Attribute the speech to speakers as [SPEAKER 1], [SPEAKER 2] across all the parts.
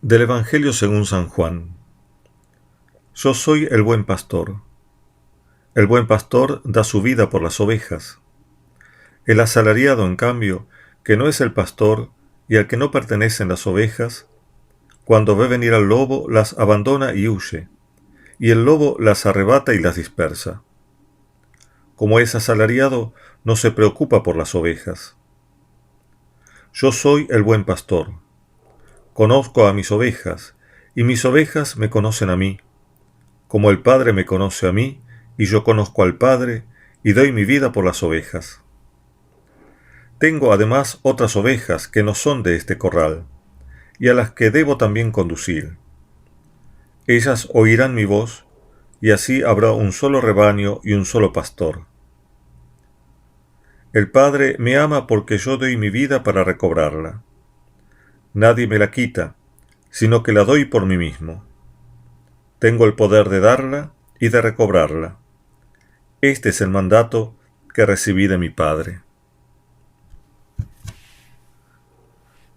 [SPEAKER 1] Del Evangelio según San Juan. Yo soy el buen pastor. El buen pastor da su vida por las ovejas. El asalariado, en cambio, que no es el pastor y al que no pertenecen las ovejas, cuando ve venir al lobo, las abandona y huye, y el lobo las arrebata y las dispersa. Como es asalariado, no se preocupa por las ovejas. Yo soy el buen pastor. Conozco a mis ovejas, y mis ovejas me conocen a mí, como el Padre me conoce a mí, y yo conozco al Padre, y doy mi vida por las ovejas. Tengo además otras ovejas que no son de este corral, y a las que debo también conducir. Ellas oirán mi voz, y así habrá un solo rebaño y un solo pastor. El Padre me ama porque yo doy mi vida para recobrarla. Nadie me la quita, sino que la doy por mí mismo. Tengo el poder de darla y de recobrarla. Este es el mandato que recibí de mi Padre.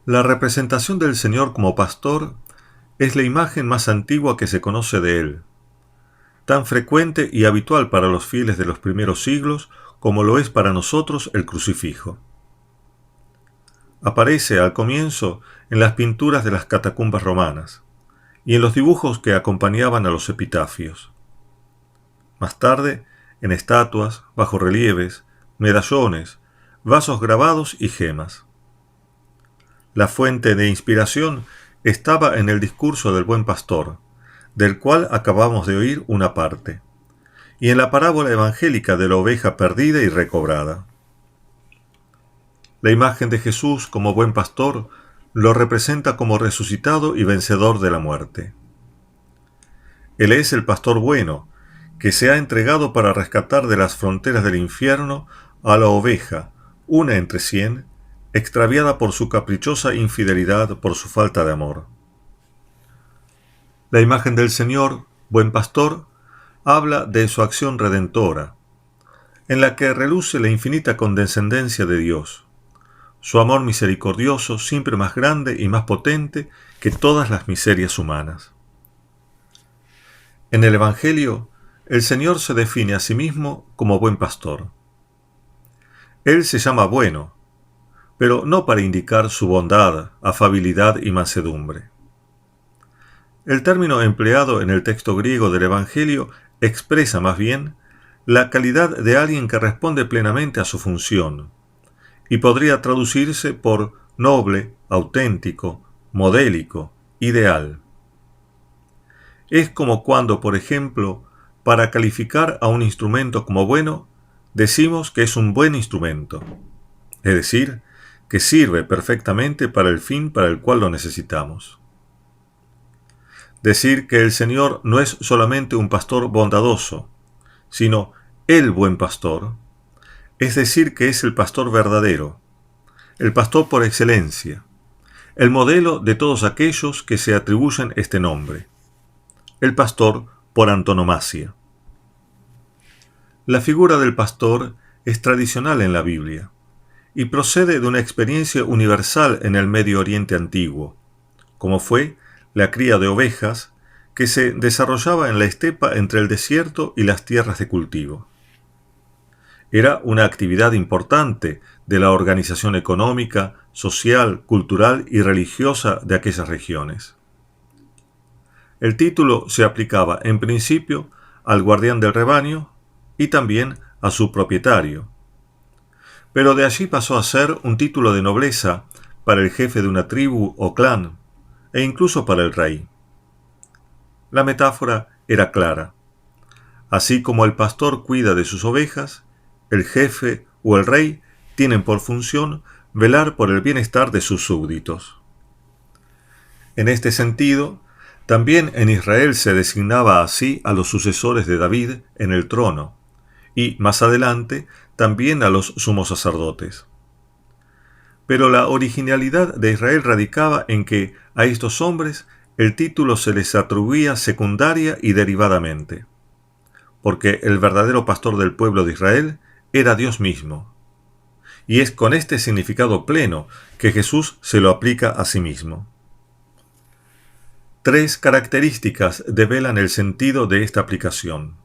[SPEAKER 1] La representación del Señor como pastor es la imagen más antigua que se conoce de Él, tan frecuente y habitual para los fieles de los primeros siglos como lo es para nosotros el crucifijo. Aparece al comienzo en las pinturas de las catacumbas romanas y en los dibujos que acompañaban a los epitafios. Más tarde, en estatuas, bajorrelieves, medallones, vasos grabados y gemas. La fuente de inspiración estaba en el discurso del buen pastor, del cual acabamos de oír una parte, y en la parábola evangélica de la oveja perdida y recobrada. La imagen de Jesús como buen pastor lo representa como resucitado y vencedor de la muerte. Él es el pastor bueno, que se ha entregado para rescatar de las fronteras del infierno a la oveja, una entre 100, extraviada por su caprichosa infidelidad, por su falta de amor. La imagen del Señor, buen pastor, habla de su acción redentora, en la que reluce la infinita condescendencia de Dios, su amor misericordioso siempre más grande y más potente que todas las miserias humanas. En el Evangelio, el Señor se define a sí mismo como buen pastor. Él se llama bueno, pero no para indicar su bondad, afabilidad y mansedumbre. El término empleado en el texto griego del Evangelio expresa más bien la calidad de alguien que responde plenamente a su función, y podría traducirse por noble, auténtico, modélico, ideal. Es como cuando, por ejemplo, para calificar a un instrumento como bueno, decimos que es un buen instrumento, es decir, que sirve perfectamente para el fin para el cual lo necesitamos. Decir que el Señor no es solamente un pastor bondadoso, sino el buen pastor, es decir que es el pastor verdadero, el pastor por excelencia, el modelo de todos aquellos que se atribuyen este nombre, el pastor por antonomasia. La figura del pastor es tradicional en la Biblia y procede de una experiencia universal en el Medio Oriente antiguo, como fue la cría de ovejas que se desarrollaba en la estepa entre el desierto y las tierras de cultivo. Era una actividad importante de la organización económica, social, cultural y religiosa de aquellas regiones. El título se aplicaba en principio al guardián del rebaño y también a su propietario, pero de allí pasó a ser un título de nobleza para el jefe de una tribu o clan, e incluso para el rey. La metáfora era clara. Así como el pastor cuida de sus ovejas, el jefe o el rey tienen por función velar por el bienestar de sus súbditos. En este sentido, también en Israel se designaba así a los sucesores de David en el trono, y más adelante también a los sumos sacerdotes. Pero la originalidad de Israel radicaba en que a estos hombres el título se les atribuía secundaria y derivadamente, porque el verdadero pastor del pueblo de Israel era Dios mismo, y es con este significado pleno que Jesús se lo aplica a sí mismo. Tres características develan el sentido de esta aplicación.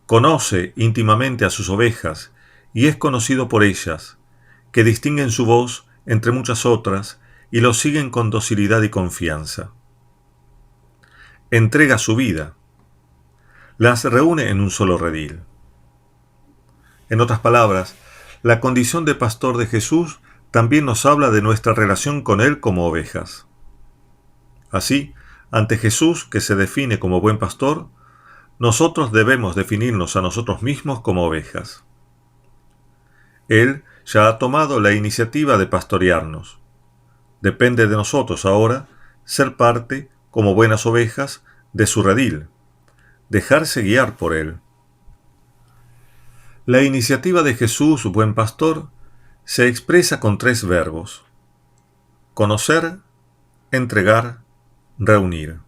[SPEAKER 1] Conoce íntimamente a sus ovejas y es conocido por ellas, que distinguen su voz entre muchas otras y lo siguen con docilidad y confianza. Entrega su vida. Las reúne en un solo redil. En otras palabras, la condición de pastor de Jesús también nos habla de nuestra relación con Él como ovejas. Así, ante Jesús, que se define como buen pastor, nosotros debemos definirnos a nosotros mismos como ovejas. Él ya ha tomado la iniciativa de pastorearnos. Depende de nosotros ahora ser parte, como buenas ovejas, de su redil, dejarse guiar por Él. La iniciativa de Jesús, buen pastor, se expresa con tres verbos: conocer, entregar, reunir.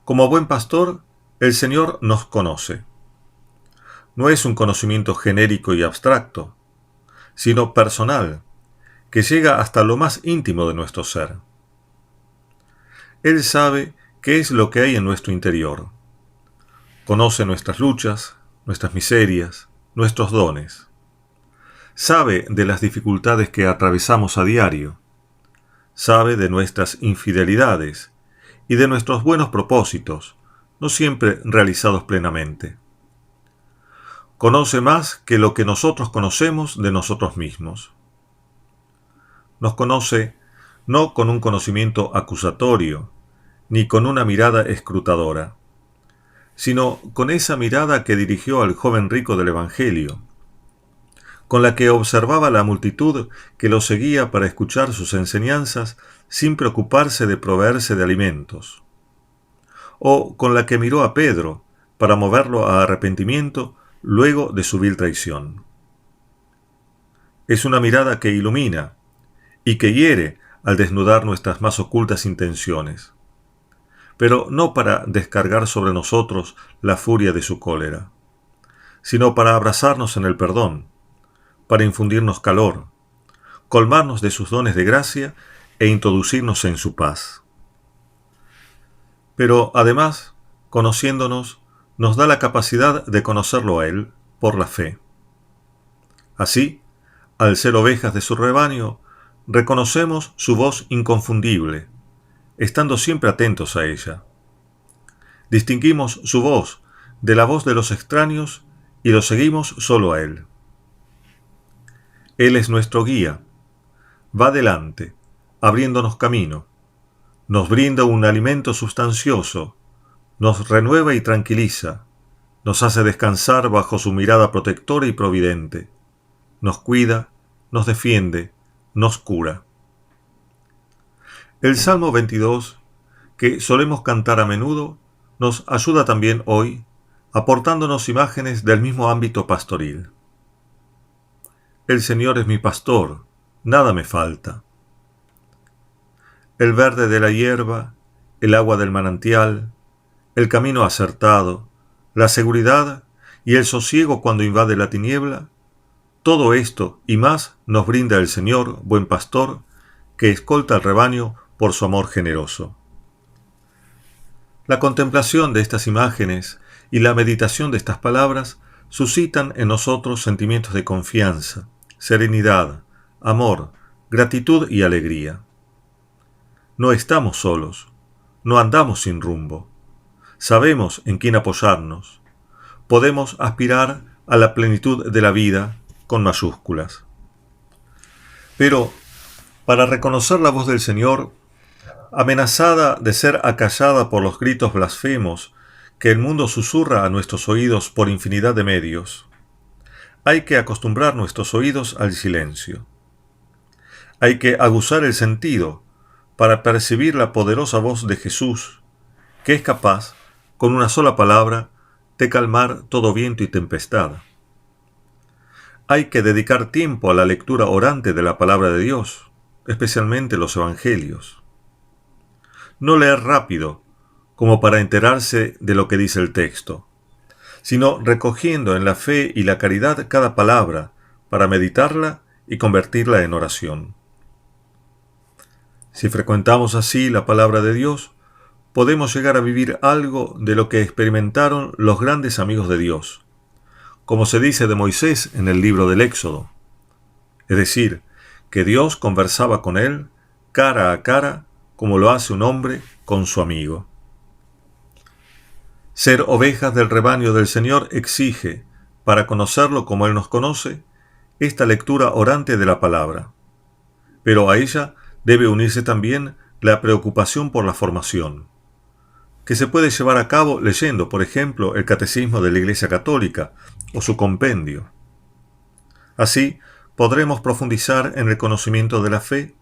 [SPEAKER 1] Como buen pastor, el Señor nos conoce. No es un conocimiento genérico y abstracto, sino personal, que llega hasta lo más íntimo de nuestro ser. Él sabe qué es lo que hay en nuestro interior. Conoce nuestras luchas, nuestras miserias, nuestros dones. Sabe de las dificultades que atravesamos a diario. Sabe de nuestras infidelidades y de nuestros buenos propósitos, no siempre realizados plenamente. Conoce más que lo que nosotros conocemos de nosotros mismos. Nos conoce no con un conocimiento acusatorio, ni con una mirada escrutadora, sino con esa mirada que dirigió al joven rico del Evangelio, con la que observaba la multitud que lo seguía para escuchar sus enseñanzas sin preocuparse de proveerse de alimentos, o con la que miró a Pedro para moverlo a arrepentimiento luego de su vil traición. Es una mirada que ilumina y que hiere al desnudar nuestras más ocultas intenciones, pero no para descargar sobre nosotros la furia de su cólera, sino para abrazarnos en el perdón, para infundirnos calor, colmarnos de sus dones de gracia e introducirnos en su paz. Pero además, conociéndonos, nos da la capacidad de conocerlo a Él por la fe. Así, al ser ovejas de su rebaño, reconocemos su voz inconfundible, estando siempre atentos a ella. Distinguimos su voz de la voz de los extraños y lo seguimos solo a Él. Él es nuestro guía, va delante, abriéndonos camino, nos brinda un alimento sustancioso, nos renueva y tranquiliza, nos hace descansar bajo su mirada protectora y providente, nos cuida, nos defiende, nos cura. El Salmo 22, que solemos cantar a menudo, nos ayuda también hoy, aportándonos imágenes del mismo ámbito pastoril. El Señor es mi pastor, nada me falta. El verde de la hierba, el agua del manantial, el camino acertado, la seguridad y el sosiego cuando invade la tiniebla, todo esto y más nos brinda el Señor, buen pastor, que escolta al rebaño por su amor generoso. La contemplación de estas imágenes y la meditación de estas palabras suscitan en nosotros sentimientos de confianza, serenidad, amor, gratitud y alegría. No estamos solos, no andamos sin rumbo. Sabemos en quién apoyarnos. Podemos aspirar a la plenitud de la vida con mayúsculas. Pero, para reconocer la voz del Señor, amenazada de ser acallada por los gritos blasfemos que el mundo susurra a nuestros oídos por infinidad de medios, hay que acostumbrar nuestros oídos al silencio. Hay que aguzar el sentido para percibir la poderosa voz de Jesús, que es capaz, con una sola palabra, de calmar todo viento y tempestad. Hay que dedicar tiempo a la lectura orante de la palabra de Dios, especialmente los evangelios. No leer rápido, como para enterarse de lo que dice el texto, sino recogiendo en la fe y la caridad cada palabra para meditarla y convertirla en oración. Si frecuentamos así la palabra de Dios, podemos llegar a vivir algo de lo que experimentaron los grandes amigos de Dios, como se dice de Moisés en el libro del Éxodo. Es decir, que Dios conversaba con él cara a cara como lo hace un hombre con su amigo. Ser ovejas del rebaño del Señor exige, para conocerlo como Él nos conoce, esta lectura orante de la palabra. Pero a ella debe unirse también la preocupación por la formación, que se puede llevar a cabo leyendo, por ejemplo, el Catecismo de la Iglesia Católica o su compendio. Así, podremos profundizar en el conocimiento de la fe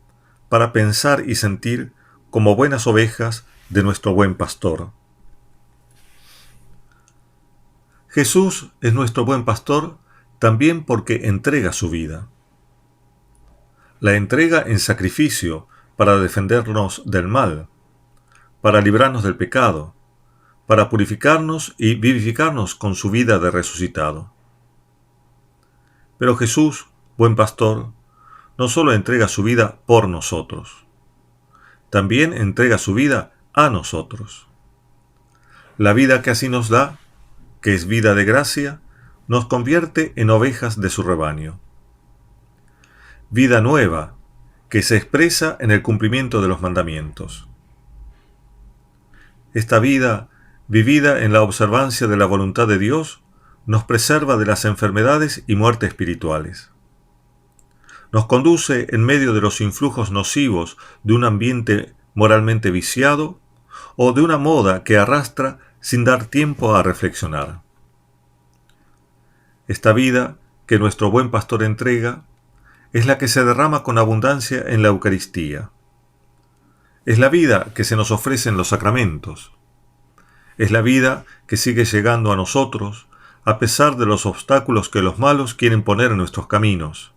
[SPEAKER 1] para pensar y sentir como buenas ovejas de nuestro buen pastor. Jesús es nuestro buen pastor también porque entrega su vida. La entrega en sacrificio para defendernos del mal, para librarnos del pecado, para purificarnos y vivificarnos con su vida de resucitado. Pero Jesús, buen pastor, no solo entrega su vida por nosotros, también entrega su vida a nosotros. La vida que así nos da, que es vida de gracia, nos convierte en ovejas de su rebaño. Vida nueva, que se expresa en el cumplimiento de los mandamientos. Esta vida, vivida en la observancia de la voluntad de Dios, nos preserva de las enfermedades y muerte espirituales. Nos conduce en medio de los influjos nocivos de un ambiente moralmente viciado o de una moda que arrastra sin dar tiempo a reflexionar. Esta vida que nuestro buen pastor entrega es la que se derrama con abundancia en la Eucaristía. Es la vida que se nos ofrece en los sacramentos. Es la vida que sigue llegando a nosotros a pesar de los obstáculos que los malos quieren poner en nuestros caminos,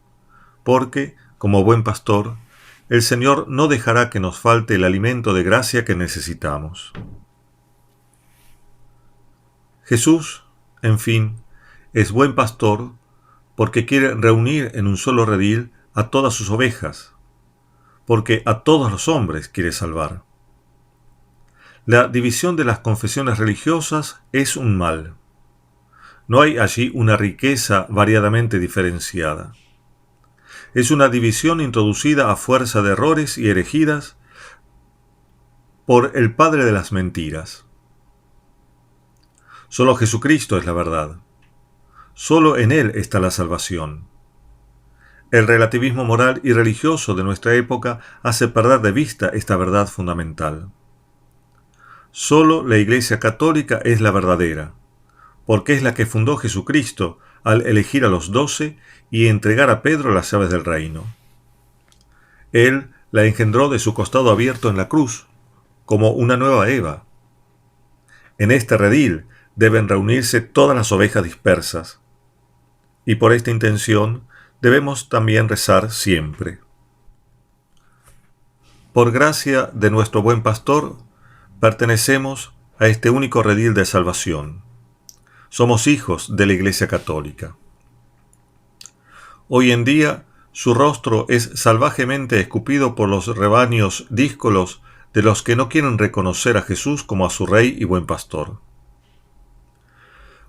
[SPEAKER 1] porque, como buen pastor, el Señor no dejará que nos falte el alimento de gracia que necesitamos. Jesús, en fin, es buen pastor porque quiere reunir en un solo redil a todas sus ovejas, porque a todos los hombres quiere salvar. La división de las confesiones religiosas es un mal. No hay allí una riqueza variadamente diferenciada. Es una división introducida a fuerza de errores y herejías por el padre de las mentiras. Solo Jesucristo es la verdad. Solo en Él está la salvación. El relativismo moral y religioso de nuestra época hace perder de vista esta verdad fundamental. Solo la Iglesia Católica es la verdadera, porque es la que fundó Jesucristo al elegir a los 12 y entregar a Pedro las llaves del reino. Él la engendró de su costado abierto en la cruz, como una nueva Eva. En este redil deben reunirse todas las ovejas dispersas, y por esta intención debemos también rezar siempre. Por gracia de nuestro buen pastor, pertenecemos a este único redil de salvación. Somos hijos de la Iglesia Católica. Hoy en día, su rostro es salvajemente escupido por los rebaños díscolos de los que no quieren reconocer a Jesús como a su Rey y buen pastor.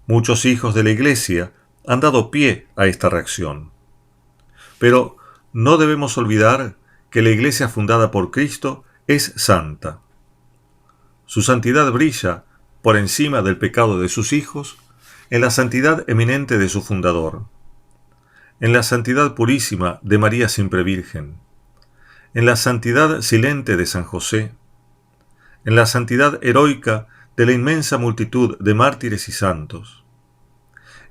[SPEAKER 1] Muchos hijos de la Iglesia han dado pie a esta reacción. Pero no debemos olvidar que la Iglesia fundada por Cristo es santa. Su santidad brilla, por encima del pecado de sus hijos, en la santidad eminente de su fundador, en la santidad purísima de María siempre Virgen, en la santidad silente de San José, en la santidad heroica de la inmensa multitud de mártires y santos,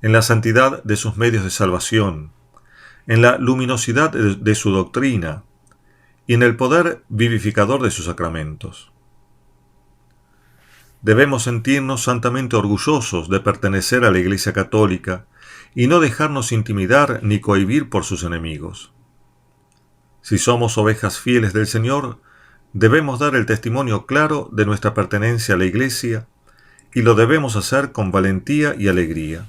[SPEAKER 1] en la santidad de sus medios de salvación, en la luminosidad de su doctrina y en el poder vivificador de sus sacramentos. Debemos sentirnos santamente orgullosos de pertenecer a la Iglesia Católica y no dejarnos intimidar ni cohibir por sus enemigos. Si somos ovejas fieles del Señor, debemos dar el testimonio claro de nuestra pertenencia a la Iglesia y lo debemos hacer con valentía y alegría.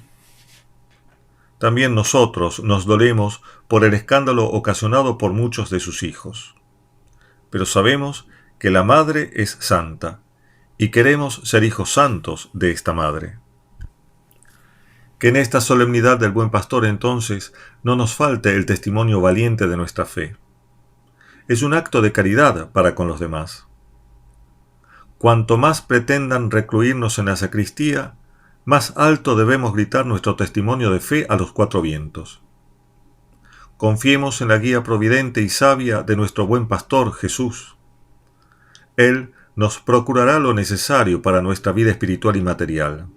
[SPEAKER 1] También nosotros nos dolemos por el escándalo ocasionado por muchos de sus hijos. pero sabemos que la Madre es santa, y queremos ser hijos santos de esta Madre. Que en esta solemnidad del Buen Pastor, entonces, no nos falte el testimonio valiente de nuestra fe. Es un acto de caridad para con los demás. Cuanto más pretendan recluirnos en la sacristía, más alto debemos gritar nuestro testimonio de fe a los cuatro vientos. Confiemos en la guía providente y sabia de nuestro buen pastor Jesús. Él nos procurará lo necesario para nuestra vida espiritual y material.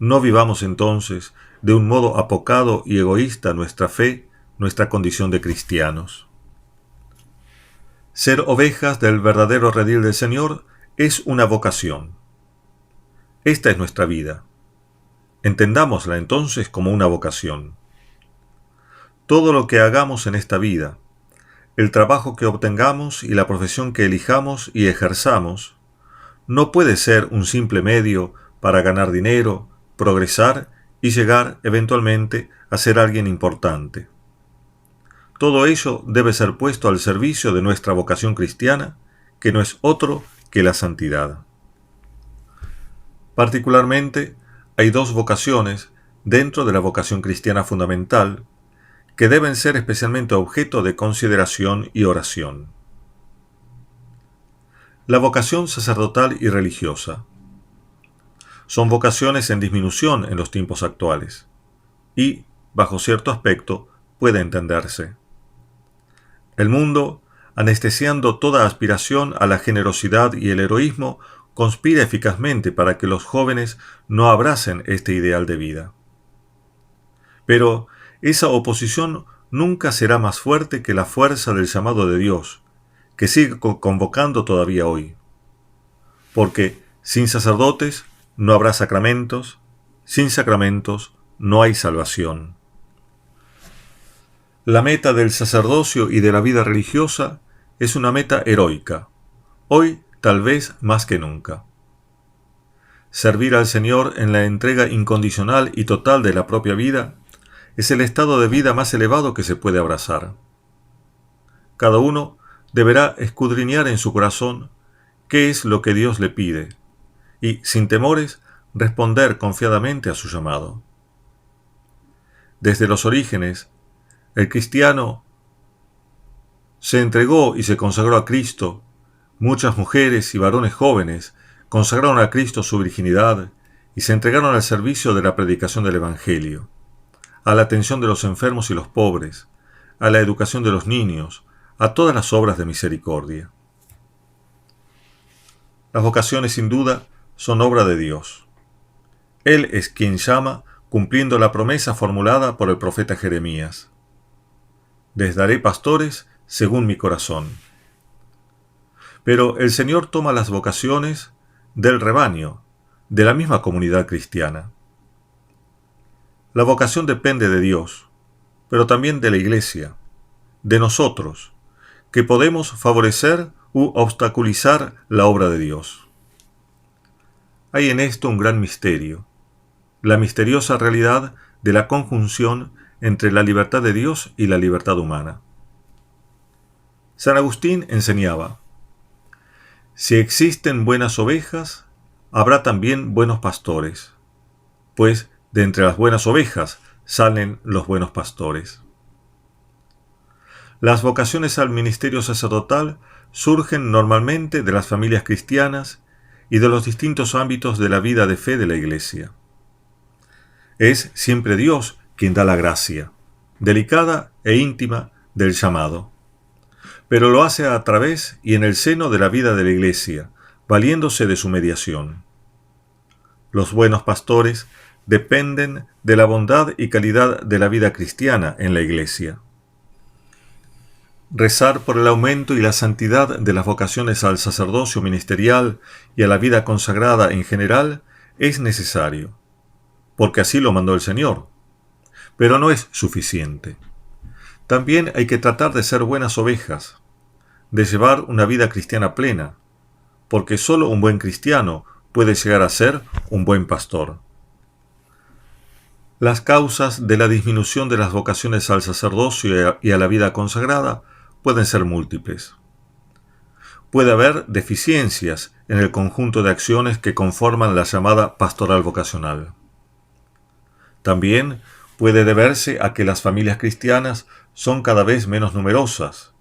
[SPEAKER 1] No vivamos entonces de un modo apocado y egoísta nuestra fe, nuestra condición de cristianos. Ser ovejas del verdadero redil del Señor es una vocación. Esta es nuestra vida. Entendámosla entonces como una vocación. Todo lo que hagamos en esta vida, el trabajo que obtengamos y la profesión que elijamos y ejerzamos, no puede ser un simple medio para ganar dinero, progresar y llegar eventualmente a ser alguien importante. Todo ello debe ser puesto al servicio de nuestra vocación cristiana, que no es otro que la santidad. Particularmente, hay dos vocaciones dentro de la vocación cristiana fundamental que deben ser especialmente objeto de consideración y oración. La vocación sacerdotal y religiosa. Son vocaciones en disminución en los tiempos actuales y, bajo cierto aspecto, puede entenderse. El mundo, anestesiando toda aspiración a la generosidad y el heroísmo, conspira eficazmente para que los jóvenes no abracen este ideal de vida. Pero esa oposición nunca será más fuerte que la fuerza del llamado de Dios, que sigue convocando todavía hoy. Porque sin sacerdotes no habrá sacramentos, sin sacramentos no hay salvación. La meta del sacerdocio y de la vida religiosa es una meta heroica, hoy tal vez más que nunca. Servir al Señor en la entrega incondicional y total de la propia vida es el estado de vida más elevado que se puede abrazar. Cada uno deberá escudriñar en su corazón qué es lo que Dios le pide y, sin temores, responder confiadamente a su llamado. Desde los orígenes, el cristiano se entregó y se consagró a Cristo. Muchas mujeres y varones jóvenes consagraron a Cristo su virginidad y se entregaron al servicio de la predicación del Evangelio, a la atención de los enfermos y los pobres, a la educación de los niños, a todas las obras de misericordia. Las vocaciones, sin duda, son obra de Dios. Él es quien llama, cumpliendo la promesa formulada por el profeta Jeremías. Les daré pastores según mi corazón. Pero el Señor toma las vocaciones del rebaño, de la misma comunidad cristiana. La vocación depende de Dios, pero también de la Iglesia, de nosotros, que podemos favorecer u obstaculizar la obra de Dios. Hay en esto un gran misterio, la misteriosa realidad de la conjunción entre la libertad de Dios y la libertad humana. San Agustín enseñaba: si existen buenas ovejas, habrá también buenos pastores, pues de entre las buenas ovejas salen los buenos pastores. Las vocaciones al ministerio sacerdotal surgen normalmente de las familias cristianas y de los distintos ámbitos de la vida de fe de la Iglesia. Es siempre Dios quien da la gracia, delicada e íntima, del llamado, pero lo hace a través y en el seno de la vida de la Iglesia, valiéndose de su mediación. Los buenos pastores dependen de la bondad y calidad de la vida cristiana en la Iglesia. Rezar por el aumento y la santidad de las vocaciones al sacerdocio ministerial y a la vida consagrada en general es necesario, porque así lo mandó el Señor, pero no es suficiente. También hay que tratar de ser buenas ovejas, de llevar una vida cristiana plena, porque solo un buen cristiano puede llegar a ser un buen pastor. Las causas de la disminución de las vocaciones al sacerdocio y a la vida consagrada pueden ser múltiples. puede haber deficiencias en el conjunto de acciones que conforman la llamada pastoral vocacional. También puede deberse a que las familias cristianas son cada vez menos numerosas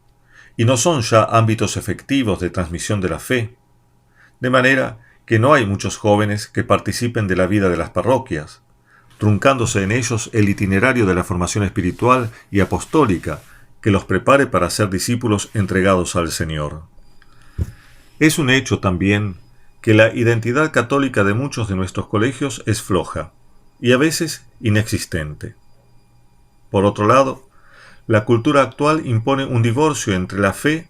[SPEAKER 1] y no son ya ámbitos efectivos de transmisión de la fe, de manera que no hay muchos jóvenes que participen de la vida de las parroquias, truncándose en ellos el itinerario de la formación espiritual y apostólica que los prepare para ser discípulos entregados al Señor. Es un hecho también que la identidad católica de muchos de nuestros colegios es floja y a veces inexistente. Por otro lado, la cultura actual impone un divorcio entre la fe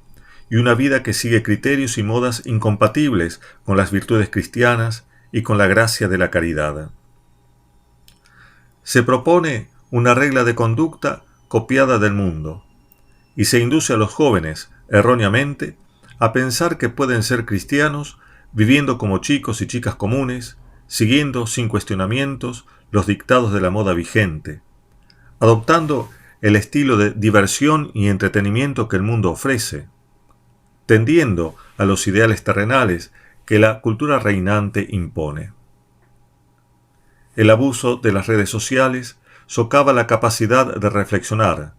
[SPEAKER 1] y una vida que sigue criterios y modas incompatibles con las virtudes cristianas y con la gracia de la caridad. Se propone una regla de conducta copiada del mundo, y se induce a los jóvenes, erróneamente, a pensar que pueden ser cristianos viviendo como chicos y chicas comunes, siguiendo sin cuestionamientos los dictados de la moda vigente, adoptando el estilo de diversión y entretenimiento que el mundo ofrece, tendiendo a los ideales terrenales que la cultura reinante impone. El abuso de las redes sociales socava la capacidad de reflexionar,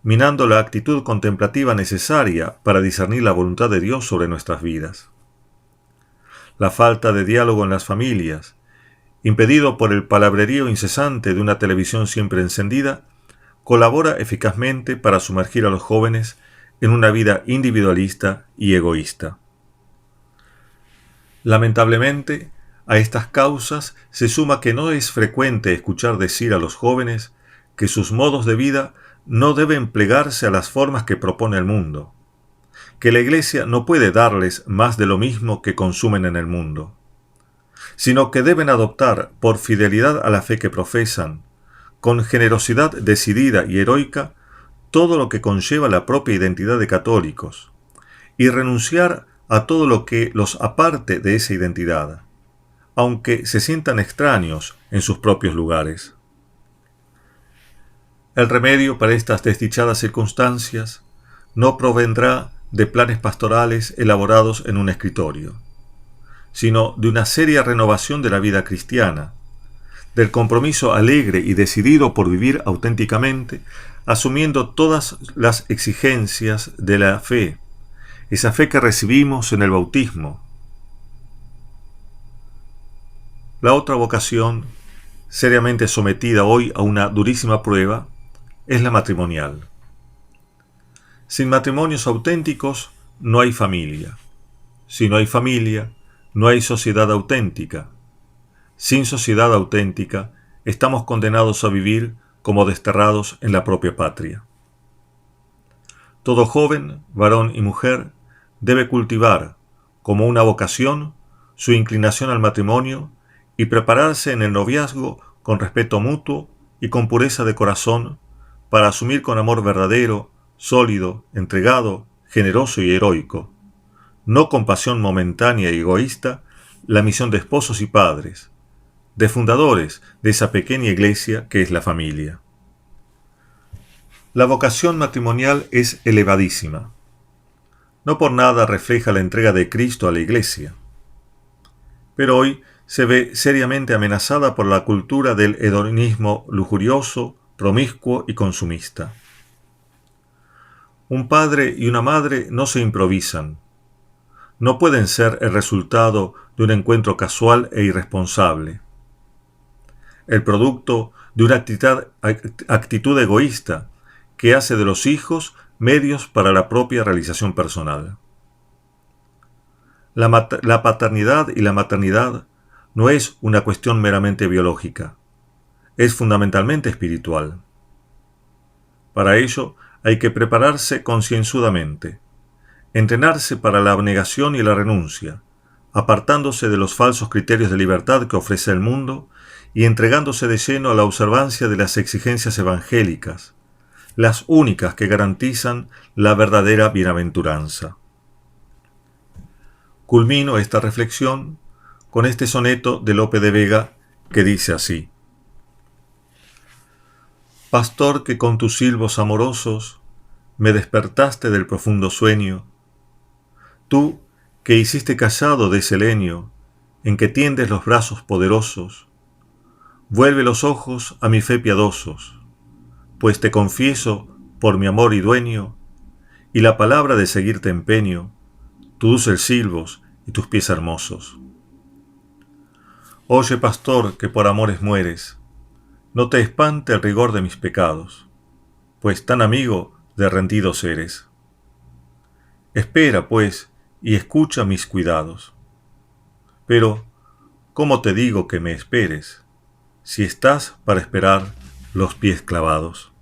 [SPEAKER 1] minando la actitud contemplativa necesaria para discernir la voluntad de Dios sobre nuestras vidas. La falta de diálogo en las familias, impedido por el palabrerío incesante de una televisión siempre encendida, colabora eficazmente para sumergir a los jóvenes en una vida individualista y egoísta. Lamentablemente, a estas causas se suma que no es frecuente escuchar decir a los jóvenes que sus modos de vida no deben plegarse a las formas que propone el mundo, que la Iglesia no puede darles más de lo mismo que consumen en el mundo, sino que deben adoptar, por fidelidad a la fe que profesan, con generosidad decidida y heroica, todo lo que conlleva la propia identidad de católicos, y renunciar a todo lo que los aparte de esa identidad, aunque se sientan extraños en sus propios lugares. El remedio para estas desdichadas circunstancias no provendrá de planes pastorales elaborados en un escritorio, sino de una seria renovación de la vida cristiana, del compromiso alegre y decidido por vivir auténticamente, asumiendo todas las exigencias de la fe, esa fe que recibimos en el bautismo. La otra vocación, seriamente sometida hoy a una durísima prueba, es la matrimonial. Sin matrimonios auténticos no hay familia. Si no hay familia, no hay sociedad auténtica. Sin sociedad auténtica, estamos condenados a vivir como desterrados en la propia patria. Todo joven, varón y mujer, debe cultivar, como una vocación, su inclinación al matrimonio y prepararse en el noviazgo con respeto mutuo y con pureza de corazón para asumir con amor verdadero, sólido, entregado, generoso y heroico, no con pasión momentánea y egoísta, la misión de esposos y padres, de fundadores de esa pequeña iglesia que es la familia. La vocación matrimonial es elevadísima. No por nada refleja la entrega de Cristo a la iglesia. Pero hoy se ve seriamente amenazada por la cultura del hedonismo lujurioso, promiscuo y consumista. Un padre y una madre no se improvisan. No pueden ser el resultado de un encuentro casual e irresponsable. El producto de una actitud egoísta que hace de los hijos medios para la propia realización personal. La paternidad y la maternidad no es una cuestión meramente biológica, es fundamentalmente espiritual. Para ello hay que prepararse concienzudamente, entrenarse para la abnegación y la renuncia, apartándose de los falsos criterios de libertad que ofrece el mundo y entregándose de lleno a la observancia de las exigencias evangélicas, las únicas que garantizan la verdadera bienaventuranza. Culmino esta reflexión con este soneto de Lope de Vega que dice así: Pastor que con tus silbos amorosos me despertaste del profundo sueño, tú que hiciste callado de ese leño, en que tiendes los brazos poderosos, vuelve los ojos a mi fe piadosos, pues te confieso por mi amor y dueño, y la palabra de seguirte empeño, tu dulces silbos y tus pies hermosos. Oye, pastor, que por amores mueres, no te espante el rigor de mis pecados, pues tan amigo de rendidos eres. Espera, pues, y escucha mis cuidados. Pero, ¿cómo te digo que me esperes, si estás para esperar los pies clavados?